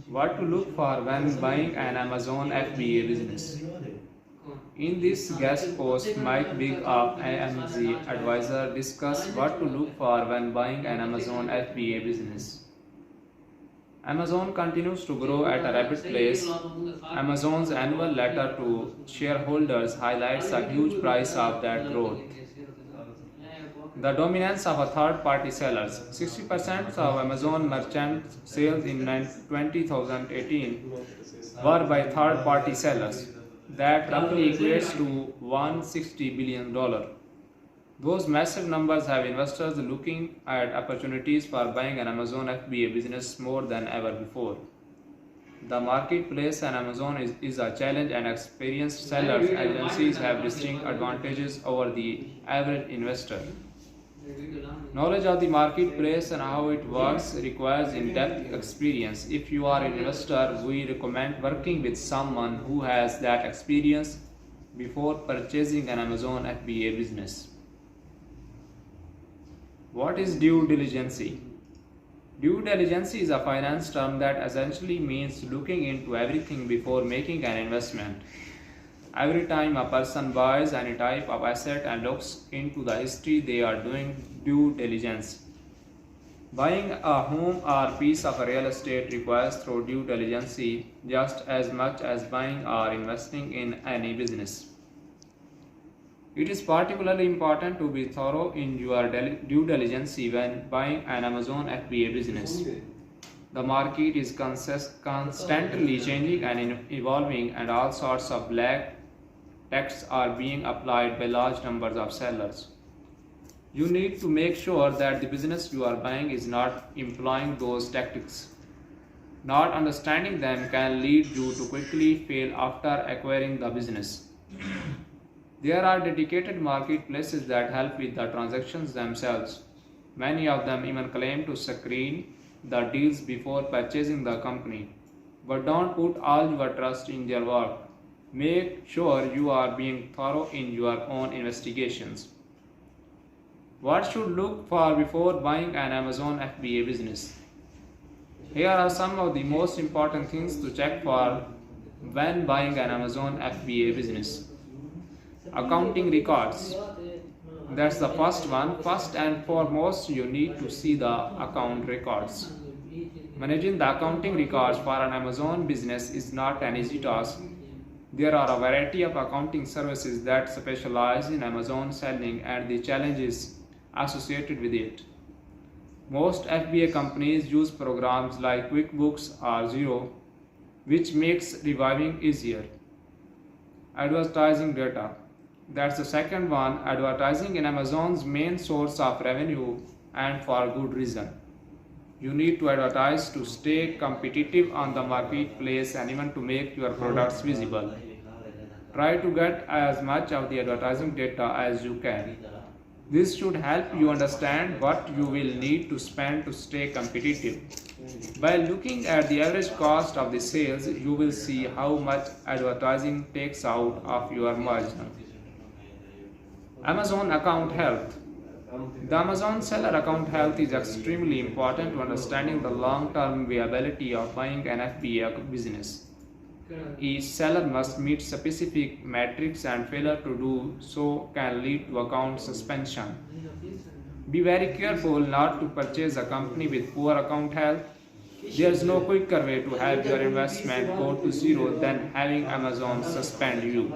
What to look for when buying an Amazon FBA business. In this guest post, Mike Big of AMZ Advisor discuss what to look for when buying an Amazon FBA business. Amazon continues to grow at a rapid pace. Amazon's annual letter to shareholders highlights a huge price of that growth. The dominance of a third-party sellers. 60% of Amazon merchant sales in 2018 were by third-party sellers. That roughly equates to $160 billion. Those massive numbers have investors looking at opportunities for buying an Amazon FBA business more than ever before. The marketplace on Amazon is a challenge, and experienced sellers agencies have distinct advantages over the average investor. Knowledge of the marketplace and how it works requires in-depth experience. If you are an investor, we recommend working with someone who has that experience before purchasing an Amazon FBA business. What is due diligence? Due diligence is a finance term that essentially means looking into everything before making an investment. Every time a person buys any type of asset and looks into the history, they are doing due diligence. Buying a home or piece of real estate requires thorough due diligence just as much as buying or investing in any business. It is particularly important to be thorough in your due diligence when buying an Amazon FBA business. The market is constantly changing and evolving, and all sorts of black tax are being applied by large numbers of sellers. You need to make sure that the business you are buying is not employing those tactics. Not understanding them can lead you to quickly fail after acquiring the business. There are dedicated marketplaces that help with the transactions themselves. Many of them even claim to screen the deals before purchasing the company. But don't put all your trust in their work. Make sure you are being thorough in your own investigations. What should look for before buying an Amazon FBA business? Here are some of the most important things to check for when buying an Amazon FBA business. Accounting records. That's the first one. First and foremost, you need to see the account records. Managing the accounting records for an Amazon business is not an easy task. There are a variety of accounting services that specialize in Amazon selling and the challenges associated with it. Most FBA companies use programs like QuickBooks or Xero, which makes reviewing easier. Advertising data. That's the second one. Advertising in Amazon's main source of revenue, and for good reason. You need to advertise to stay competitive on the marketplace and even to make your products visible. Try to get as much of the advertising data as you can. This should help you understand what you will need to spend to stay competitive. By looking at the average cost of the sales, you will see how much advertising takes out of your margin. Amazon account health. The Amazon seller account health is extremely important to understanding the long-term viability of buying an FBA business. Each seller must meet specific metrics, and failure to do so can lead to account suspension. Be very careful not to purchase a company with poor account health. There is no quicker way to have your investment go to zero than having Amazon suspend you.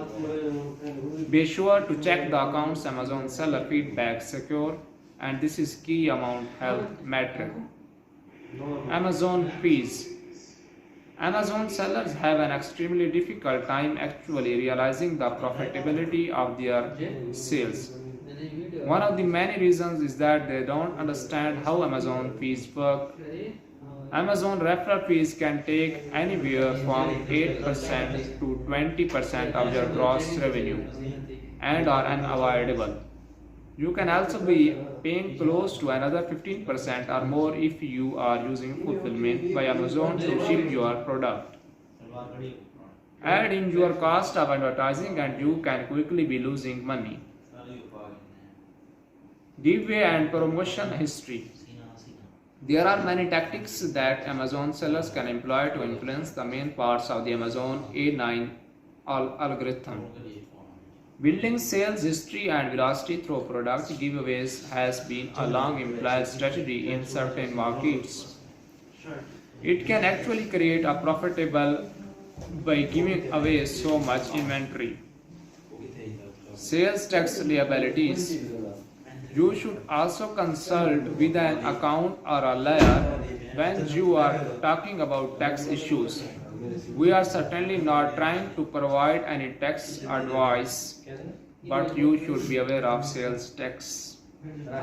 Be sure to check the account's Amazon seller feedback secure, and this is key amount health metric. Amazon fees. Amazon sellers have an extremely difficult time actually realizing the profitability of their sales. One of the many reasons is that they don't understand how Amazon fees work. Amazon referral fees can take anywhere from 8% to 20% of your gross revenue and are unavoidable. You can also be paying close to another 15% or more if you are using fulfillment by Amazon to ship your product. Add in your cost of advertising and you can quickly be losing money. Giveaway and promotion history. There are many tactics that Amazon sellers can employ to influence the main parts of the Amazon A9 algorithm. Building sales history and velocity through product giveaways has been a long implied strategy in certain markets. It can actually create a profitable by giving away so much inventory. Sales tax liabilities. You should also consult with an accountant or a lawyer when you are talking about tax issues. We are certainly not trying to provide any tax advice, but you should be aware of sales tax.